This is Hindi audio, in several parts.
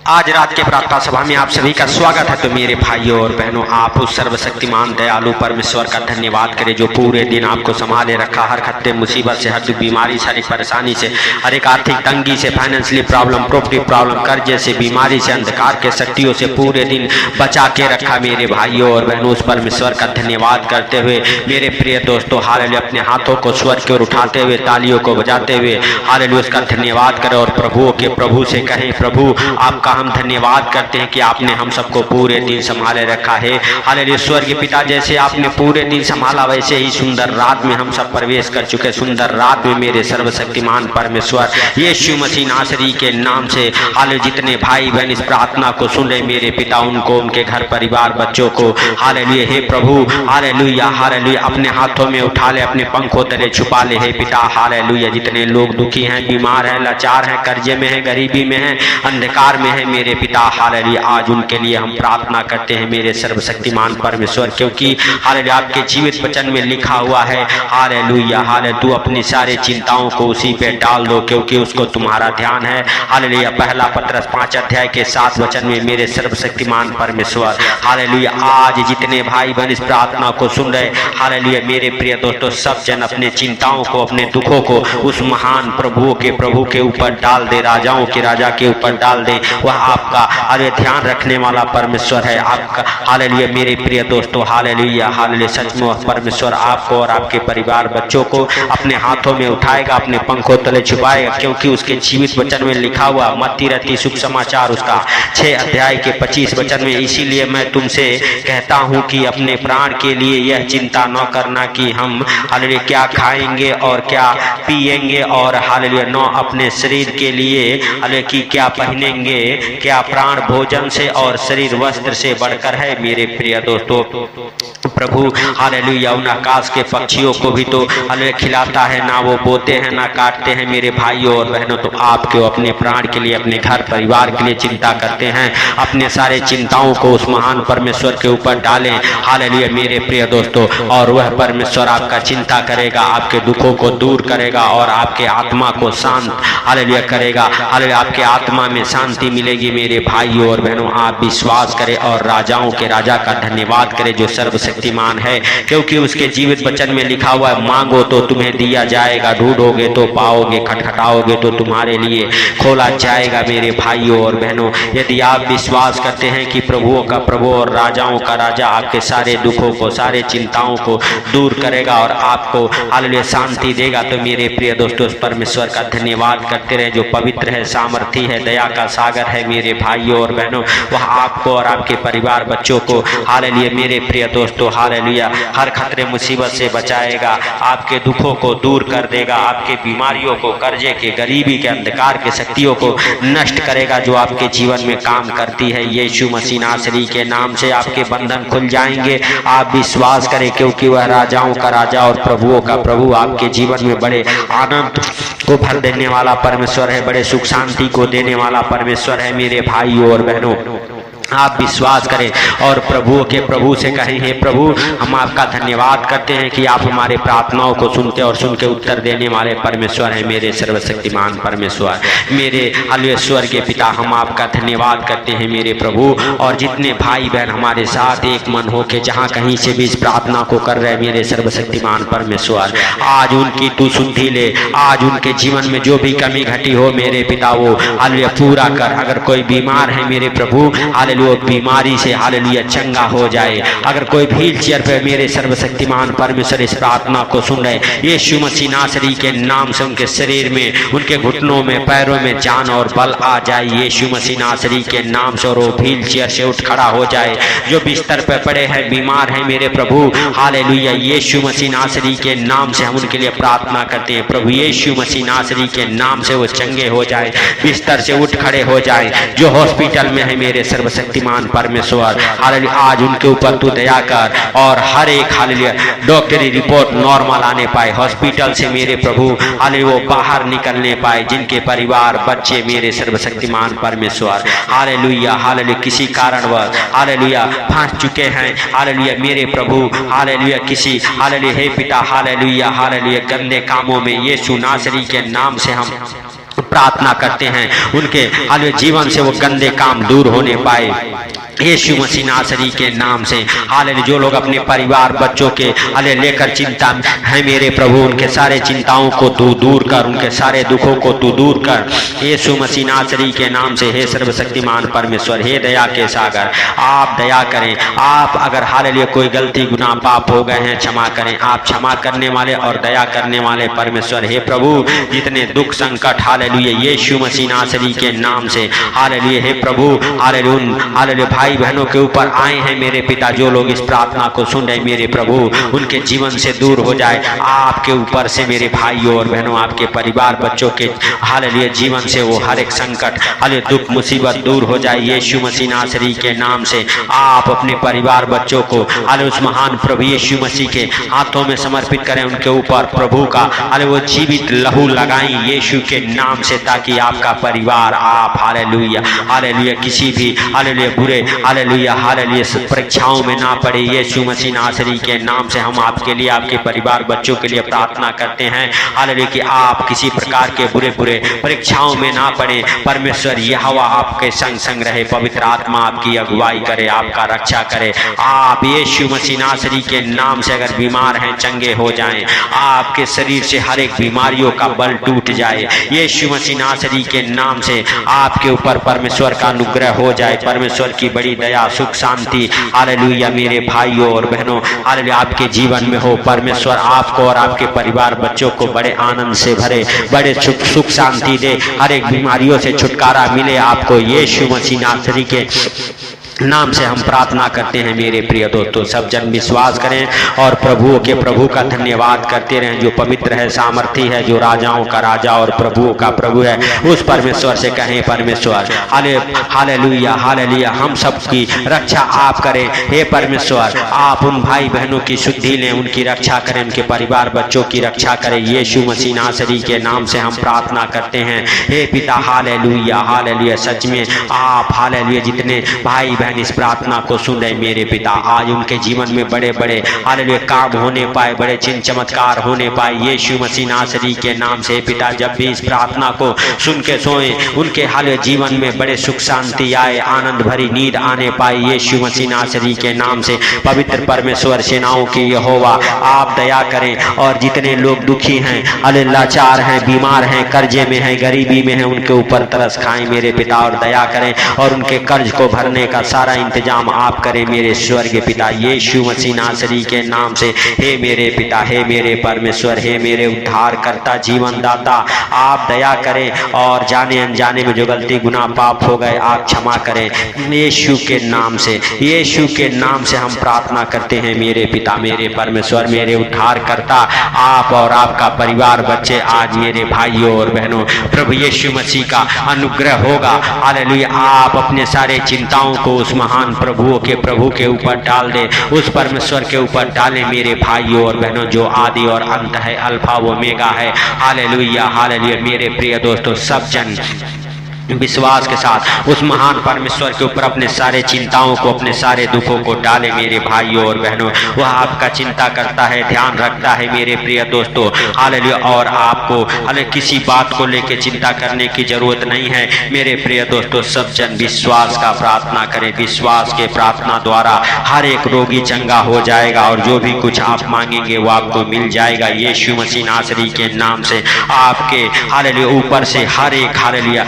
आज रात के प्रार्थना सभा में आप सभी का स्वागत है। तो मेरे भाइयों और बहनों, आप उस सर्वशक्तिमान दयालु परमेश्वर का धन्यवाद करें जो पूरे दिन आपको संभाले रखा, हर खतरे मुसीबत से, हर दुख बीमारी से, हर एक परेशानी से, हर एक आर्थिक तंगी से, फाइनेंशियली प्रॉब्लम, प्रॉपर्टी प्रॉब्लम, कर्जे से, बीमारी से, अंधकार के शक्तियों से पूरे दिन बचा के रखा। मेरे भाइयों और बहनों, उस परमेश्वर का धन्यवाद करते हुए मेरे प्रिय दोस्तों, हालेलुया, अपने हाथों को स्वर की ओर उठाते हुए, तालियों को बजाते हुए हालेलुया उसका धन्यवाद करें और प्रभुओं के प्रभु से कहें, प्रभु आपका हम धन्यवाद करते हैं कि आपने हम सबको पूरे दिन संभाले रखा है। हालेलुया, स्वर्गीय पिता, जैसे आपने पूरे दिन संभाला वैसे ही सुंदर रात में हम सब प्रवेश कर चुके। सुंदर रात में मेरे सर्वशक्तिमान परमेश्वर यीशु मसीह नासरी के नाम से हालेलुया जितने भाई बहन इस प्रार्थना को सुन रहे मेरे पिता, उनको, उनके घर परिवार, बच्चों को हालेलुया, हे प्रभु हालेलुया, हालेलुया अपने हाथों में उठा ले, अपने पंखों तले छुपा ले। हे पिता हालेलुया, जितने लोग दुखी हैं, बीमार हैं, लाचार हैं, कर्जे में हैं, गरीबी में हैं, अंधकार में हैं मेरे पिता हालेलुया, आज उनके लिए हम प्रार्थना करते हैं मेरे सर्वशक्तिमान परमेश्वर, क्योंकि हालेलुया आपके जीवित वचन में लिखा हुआ है हालेलुया, हालेलुया तू अपनी सारी चिंताओं को उसी पे डाल दो क्योंकि उसको तुम्हारा ध्यान है। हालेलुया, पहला पत्रस 5 अध्याय के 7 वचन में मेरे सर्वशक्तिमान परमेश्वर हालेलुया, आज जितने भाई बहन इस प्रार्थना को सुन रहे हालेलुया मेरे प्रिय दोस्तों, सब जन अपने चिंताओं को, अपने दुखों को उस महान प्रभु के ऊपर डाल दे, राजाओं के राजा के ऊपर डाल दे। वह आपका अरे ध्यान रखने वाला परमेश्वर है आपका हालेलुया मेरे प्रिय दोस्तों, हालेलुया, हालेलुया सच में वह परमेश्वर आपको और आपके परिवार, बच्चों को अपने हाथों में उठाएगा, अपने पंखों तले छुपाएगा, क्योंकि उसके जीवित वचन में लिखा हुआ मत्ती रत्ती शुभ समाचार उसका 6 अध्याय के 25 वचन में, इसीलिए मैं तुमसे कहता हूँ कि अपने प्राण के लिए यह चिंता न करना कि हम हालेलुया क्या खाएंगे और क्या पिएंगे, और हालेलुया न अपने शरीर के लिए हालेलुया कि क्या पहनेंगे, क्या प्राण भोजन से और शरीर वस्त्र से बढ़कर है। मेरे प्रिय दोस्तों, प्रभु हालेलुया उन आकाश के पक्षियों को भी तो हालेलुया खिलाता है, ना वो बोते हैं ना काटते हैं मेरे भाइयों और बहनों, तो आपके अपने प्राण के लिए, अपने घर परिवार के लिए चिंता करते हैं। अपने सारे चिंताओं को उस महान परमेश्वर के ऊपर डालें हालेलुया मेरे प्रिय दोस्तों, और वह परमेश्वर आपका चिंता करेगा, आपके दुखों को दूर करेगा और आपके आत्मा को शांत हालेलुया करेगा। हालेलुया आपके आत्मा में शांति मिलेगी मेरे भाइयों और बहनों। आप विश्वास करें और राजाओं के राजा का धन्यवाद करें जो सर्वशक्तिमान है, क्योंकि उसके जीवित वचन में लिखा हुआ है, मांगो तो तुम्हें दिया जाएगा, ढूंढोगे तो पाओगे, खटखटाओगे तो तुम्हारे लिए खोला जाएगा। मेरे भाइयों और बहनों, यदि आप विश्वास करते हैं कि प्रभुओं का प्रभु और राजाओं का राजा आपके सारे दुखों को, सारे चिंताओं को दूर करेगा और आपको हालेलुया शांति देगा, तो मेरे प्रिय दोस्तों उस परमेश्वर का धन्यवाद करते रहे जो पवित्र है, सामर्थी है, दया का सागर है। मेरे भाइयों और बहनों, वह आपको और आपके परिवार, बच्चों को हालेलुया मेरे प्रिय दोस्तों हालेलुया हर खतरे मुसीबत से बचाएगा, आपके दुखों को दूर कर देगा, आपके बीमारियों को, कर्जे के, गरीबी के, अंधकार के शक्तियों को नष्ट करेगा जो आपके जीवन में काम करती है। यीशु मसीह नासरी के नाम से आपके बंधन खुल जाएंगे। आप विश्वास करें, क्योंकि वह राजाओं का राजा और प्रभुओं का प्रभु आपके जीवन में बड़े आनंद को भर देने वाला परमेश्वर है, बड़े सुख शांति को देने वाला परमेश्वर है। मेरे भाइयों और बहनों, आप विश्वास करें और प्रभुओं के प्रभु से कहें, हे प्रभु हम आपका धन्यवाद करते हैं कि आप हमारे प्रार्थनाओं को सुनते और सुन के उत्तर देने वाले परमेश्वर हैं मेरे सर्वशक्तिमान परमेश्वर। मेरे हालेलुया स्वर्गीय पिता, हम आपका धन्यवाद करते हैं मेरे प्रभु, और जितने भाई बहन हमारे साथ एक मन हो के जहाँ कहीं से भी इस प्रार्थना को कर रहे मेरे सर्वशक्तिमान परमेश्वर, आज उनकी तू सुधि ले, आज उनके जीवन में जो भी कमी घटी हो मेरे पिता वो हालेलुया पूरा कर। अगर कोई बीमार है मेरे प्रभु हालेलुया बीमारी से हालेलुया चंगा हो जाए। अगर कोई व्हील चेयर पे मेरे सर्वशक्तिमान परमेश्वर इस प्रार्थना को सुन रहे, यीशु मसीह नासरी के नाम से उनके शरीर में, उनके घुटनों में, पैरों में जान और बल आ जाए यीशु मसीह नासरी के नाम से, और वो व्हील चेयर से उठ खड़ा हो जाए। जो बिस्तर पे पड़े हैं, बीमार हैं मेरे प्रभु हालेलुया यीशु मसीह नासरी के नाम से हम उनके लिए प्रार्थना करते हैं। प्रभु यीशु मसीह नासरी के नाम से वो चंगे हो जाए, बिस्तर से उठ खड़े हो जाए। जो हॉस्पिटल में है मेरे सर्वशक्तिमान परमेश्वर हालेलुया, आज उनके ऊपर तू दया कर और हर एक हालेलुया डॉक्टरी रिपोर्ट नॉर्मल आने पाए, हॉस्पिटल से मेरे प्रभु हालेलुया वो बाहर निकलने पाए, जिनके परिवार, बच्चे मेरे सर्वशक्तिमान परमेश्वर हालेलुया हालेलुया किसी कारणवश हालेलुया फंस चुके हैं हालेलुया मेरे प्रभु हालेलुया किसी हालेलुया हे पिता हालेलुया हालेलुया गंदे कामों में, यीशु नासरी के नाम से हम प्रार्थना करते हैं उनके हालेलुया जीवन से वो गंदे काम दूर होने पाए यीशु मसीह नासरी के नाम से। हालेलुया जो लोग अपने परिवार बच्चों के हालेलुया लेकर चिंता है मेरे प्रभु, उनके सारे चिंताओं को तू दूर कर, उनके सारे दुखों को तू दूर कर यीशु मसीह नासरी के नाम से। हे सर्वशक्तिमान परमेश्वर, हे दया के सागर, आप दया करें। आप अगर हालेलुया कोई गलती गुनाह पाप हो गए हैं क्षमा करें। आप क्षमा करने वाले और दया करने वाले परमेश्वर। हे प्रभु जितने दुख संकट हालेलुया यीशु मसीह नासरी के नाम से हालेलुया हे प्रभु हालेलुया भाई बहनों के ऊपर आए हैं मेरे पिता, जो लोग इस प्रार्थना को सुन रहे मेरे प्रभु उनके जीवन से दूर हो जाए आपके ऊपर से मेरे भाइयों और बहनों, आपके परिवार बच्चों के हालेलुया जीवन से वो हर एक संकट हालेलुया दुख मुसीबत दूर हो जाए यीशु मसीह नासरी के नाम से। आप अपने परिवार बच्चों को हालेलुया उस महान प्रभु यीशु मसीह के हाथों में समर्पित करें, उनके ऊपर प्रभु का हालेलुया वो जीवित लहू लगाएं यीशु के नाम से, ताकि आपका परिवार आप हालेलुया हालेलुया किसी भी हालेलुया बुरे हालेलुया हालेलुया परीक्षाओं में ना पड़े यीशु मसीह नासरी के नाम से। हम आपके लिए आपके परिवार बच्चों के लिए प्रार्थना करते हैं हालेलुया कि आप किसी प्रकार के बुरे परीक्षाओं में ना पड़े। परमेश्वर यहोवा आपके संग संग रहे, पवित्र आत्मा आपकी अगुवाई करे, आपका रक्षा करे। आप यीशु मसीह नासरी के नाम से अगर बीमार हैं चंगे हो जाएं, आपके शरीर से हर एक बीमारियों का बल टूट जाए यीशु मसीह नासरी के नाम से। आपके ऊपर परमेश्वर का अनुग्रह हो जाए, परमेश्वर की बड़ी दया सुख शांति हालेलुया मेरे भाइयों और बहनों हालेलुया आपके जीवन में हो। परमेश्वर आपको और आपके परिवार बच्चों को बड़े आनंद से भरे, बड़े सुख शांति दे, हर एक बीमारियों से छुटकारा मिले आपको यीशु मसीह नासरी के नाम से हम प्रार्थना करते हैं मेरे प्रिय दोस्तों। सब जन विश्वास करें और प्रभु का धन्यवाद करते रहें, जो पवित्र है सामर्थी है, जो राजाओं का राजा और प्रभुओं का प्रभु है। उस परमेश्वर से कहें परमेश्वर हालेलुया हालेलुया हम सबकी रक्षा आप करें। हे परमेश्वर आप उन भाई बहनों की शुद्धि लें, उनकी रक्षा करें, उनके परिवार बच्चों की रक्षा करें यीशु मसीह नासरी के नाम से हम प्रार्थना करते हैं। हे पिता हालेलुया हालेलुया सच में आप हालेलुया जितने भाई बहन इस प्रार्थना को सुन रहे मेरे पिता, आज उनके जीवन में बड़े बड़े हालेलुया काम होने पाए, बड़े चिन्ह चमत्कार होने पाए यीशु मसीह नासरी के नाम से। पिता जब भी इस प्रार्थना को सुन के सोए उनके हालेलुया जीवन में बड़े सुख शांति आए, आनंद भरी नींद आने पाए यीशु मसीह नासरी के नाम से। पवित्र परमेश्वर सेनाओं की यहोवा आप दया करें, और जितने लोग दुखी हैं हालेलुया लाचार हैं, बीमार हैं, कर्जे में हैं, गरीबी में हैं, उनके ऊपर तरस खाएं मेरे पिता और दया करें, और उनके कर्ज को भरने का सारा इंतजाम आप करें मेरे स्वर्गीय पिता यीशु मसीह नासरी के नाम से। हे मेरे पिता, हे मेरे परमेश्वर, हे मेरे उद्धार करता जीवन दाता आप दया करें, और जाने अनजाने में जो गलती गुनाह पाप हो गए आप क्षमा करें यीशु के नाम से। यीशु के नाम से हम प्रार्थना करते हैं मेरे पिता, मेरे परमेश्वर, मेरे उद्धार करता आप और आपका परिवार बच्चे आज मेरे भाइयों और बहनों प्रभु यीशु मसीह का अनुग्रह होगा हालेलुया। आप अपने सारे चिंताओं को उस महान प्रभु के ऊपर डाल दे, उस परमेश्वर के ऊपर डालें मेरे भाइयों और बहनों, जो आदि और अंत है, अल्फा वो मेगा है हालेलुया हालेलुया। मेरे प्रिय दोस्तों सब जन विश्वास के साथ उस महान परमेश्वर के ऊपर अपने सारे चिंताओं को, अपने सारे दुखों को डाले मेरे भाइयों और बहनों। वह आपका चिंता करता है, ध्यान रखता है मेरे प्रिय दोस्तों हालेलुया, और आपको हालेलुया किसी बात को लेकर चिंता करने की जरूरत नहीं है मेरे प्रिय दोस्तों। सब जन विश्वास का प्रार्थना करें, विश्वास के प्रार्थना द्वारा हर एक रोगी चंगा हो जाएगा, और जो भी कुछ आप मांगेंगे वो आपको मिल जाएगा यीशु मसीह नासरी के नाम से। आपके हालेलुया ऊपर से हर एक हालेलुया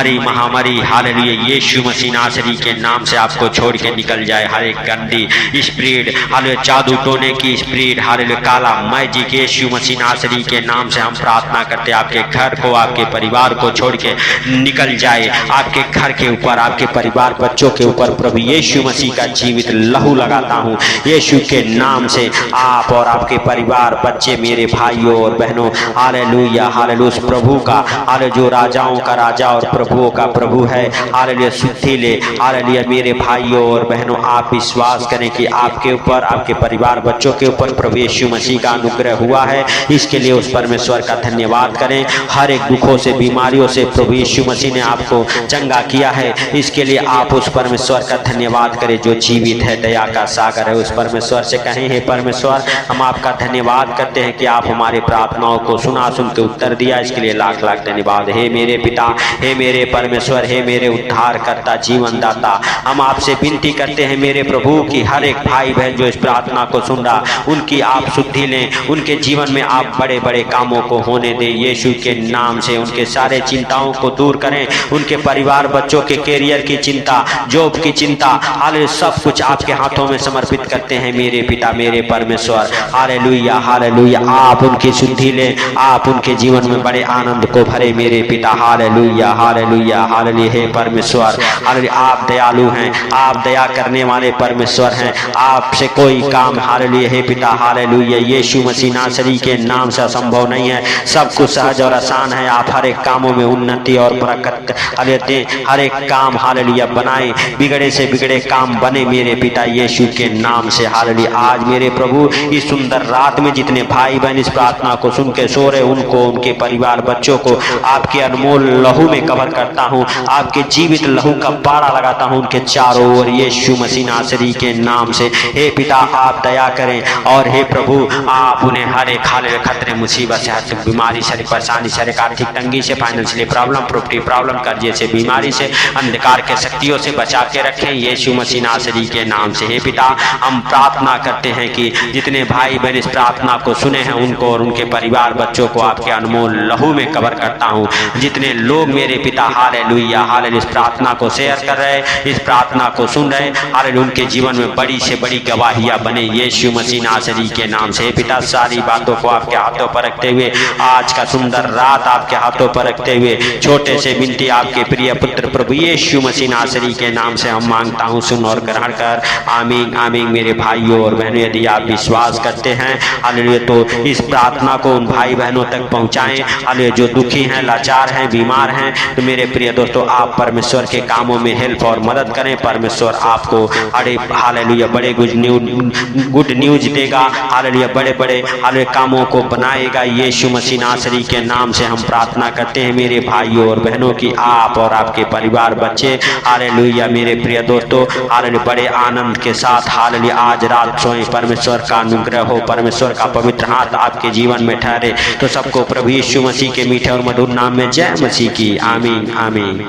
महामारी हालेलुया यीशु मसीह नासरी के नाम से आपको छोड़ के निकल जाए। हर एक गंदी स्पिरिट हालेलुया, जादू टोने की स्पिरिट हालेलुया, काला मैजिक यीशु मसीह नासरी के नाम से हम प्रार्थना करते हैं आपके घर को, आपके परिवार को छोड़ के निकल जाए। आपके घर के ऊपर, आपके परिवार बच्चों के ऊपर प्रभु यीशु मसीह का जीवित लहू लगाता हूँ यीशु के नाम से। आप और आपके परिवार बच्चे मेरे भाइयों और बहनों हालेलुया हालेलुया उस प्रभु का हालेलुया जो राजाओं का राजा और प्रभुओं का प्रभु है। हालेलुया, शुद्धि ले। हालेलुया मेरे भाइयों और बहनों, आप विश्वास करें कि आपके ऊपर, आपके परिवार बच्चों के ऊपर प्रभु यीशु मसीह का अनुग्रह हुआ है। इसके लिए उस परमेश्वर का धन्यवाद करें। हर एक दुखों से, बीमारियों से प्रभु यीशु मसीह ने आपको चंगा किया है। इसके लिए आप उस परमेश्वर का धन्यवाद करें जो जीवित है, दया का सागर है। उस परमेश्वर से कहें, हे परमेश्वर, हम आपका धन्यवाद करते हैं कि आप हमारी प्रार्थनाओं को सुना, सुन के उत्तर दिया। इसके लिए लाख लाख धन्यवाद। हे मेरे पिता, हे मेरे परमेश्वर, हे मेरे उद्धार करता, जीवन दाता, हम आपसे विनती करते हैं मेरे प्रभु की हर एक भाई बहन जो इस प्रार्थना को सुन रहा, उनकी आप शुद्धि लें, उनके जीवन में आप बड़े बड़े कामों को होने दें यीशु के नाम से। उनके सारे चिंताओं को दूर करें, उनके परिवार बच्चों के कैरियर की चिंता, जॉब की चिंता, हालेलुया, सब कुछ आपके हाथों में समर्पित करते हैं मेरे पिता, मेरे परमेश्वर। हालेलुया, हालेलुया, आप उनकी शुद्धि लें, आप उनके जीवन में बड़े आनंद को भरे मेरे पिता। हालेलुया, हालेलुया, हालेलुया, हे परमेश्वर, हालेलुया, आप दयालु हैं, आप दया करने वाले परमेश्वर हैं। आपसे कोई काम, हालेलुया, हे पिता, हालेलुया, यीशु मसीह नासरी के नाम से असंभव नहीं है। सब कुछ सहज और आसान है। आप हर एक कामों में उन्नति और बरकत दें, हर एक काम, हालेलुया, बनाए, बिगड़े से बिगड़े काम बने मेरे पिता यीशु के नाम से। हालेलुया, आज मेरे प्रभु इस सुंदर रात में जितने भाई बहन इस प्रार्थना को सुन के सो रहे, उनको, उनके परिवार बच्चों को आपके अनमोल लहू में कवर करता हूँ, आपके जीवित लहू का पाड़ा लगाता हूँ उनके चारों ओर यीशु मसीह नासरी के नाम से। हे पिता, आप दया करें और हे प्रभु, आप उन्हें हर एक हालेलुया खतरे, मुसीबत से, हर बीमारी से, परेशानी से, आर्थिक तंगी से, फाइनेंशियल प्रॉब्लम, प्रॉपर्टी प्रॉब्लम, कर्जे से, बीमारी से, अंधकार के शक्तियों से बचा के रखें यीशु मसीह नासरी के नाम से। हे पिता, हम प्रार्थना करते हैं कि जितने भाई बहन इस प्रार्थना को सुने हैं उनको और उनके परिवार बच्चों को आपके अनमोल लहू में कवर करता हूँ। जितने लोग मेरे पिता, हालेलुया, हालेलुया, इस प्रार्थना को शेयर कर रहे, इस प्रार्थना को सुन रहे, हालेलुया, उनके जीवन में बड़ी से बड़ी गवाहियां बने यीशु मसीह नासरी के नाम से। हे पिता, सारी बातों को आपके हाथों पर रखते हुए, आज का सुंदर रात आपके हाथों पर रखते हुए, छोटे से विनती आपके प्रिय पुत्र प्रभु यीशु मसीह नासरी के नाम से हम मांगता हूँ, सुन और ग्रहण कर। आमीन, आमीन। मेरे भाइयों और बहनों, यदि आप विश्वास करते हैं, हालेलुया, तो इस प्रार्थना को उन भाई बहनों तक पहुंचाएं, हालेलुया, जो दुखी हैं, लाचार हैं, बीमार हैं। तो मेरे प्रिय दोस्तों, आप परमेश्वर के कामों में हेल्प और मदद करें। परमेश्वर आपको अरे हालेलुया बड़े गुड न्यूज देगा, हालेलुया, बड़े बड़े हालेलुया कामों को बनाएगा यीशु मसीह नासरी के नाम से। हम प्रार्थना करते हैं मेरे भाइयों और बहनों की आप और आपके परिवार बच्चे, हालेलुया, मेरे प्रिय दोस्तों, हालेलुया, बड़े आनंद के साथ, हालेलुया, आज रात सोएं, परमेश्वर का अनुग्रह हो, परमेश्वर का पवित्र हाथ आपके जीवन में ठहरे। तो सबको प्रभु यीशु मसीह के मीठे और मधुर नाम में जय मसीह की। आमीन, आमीन।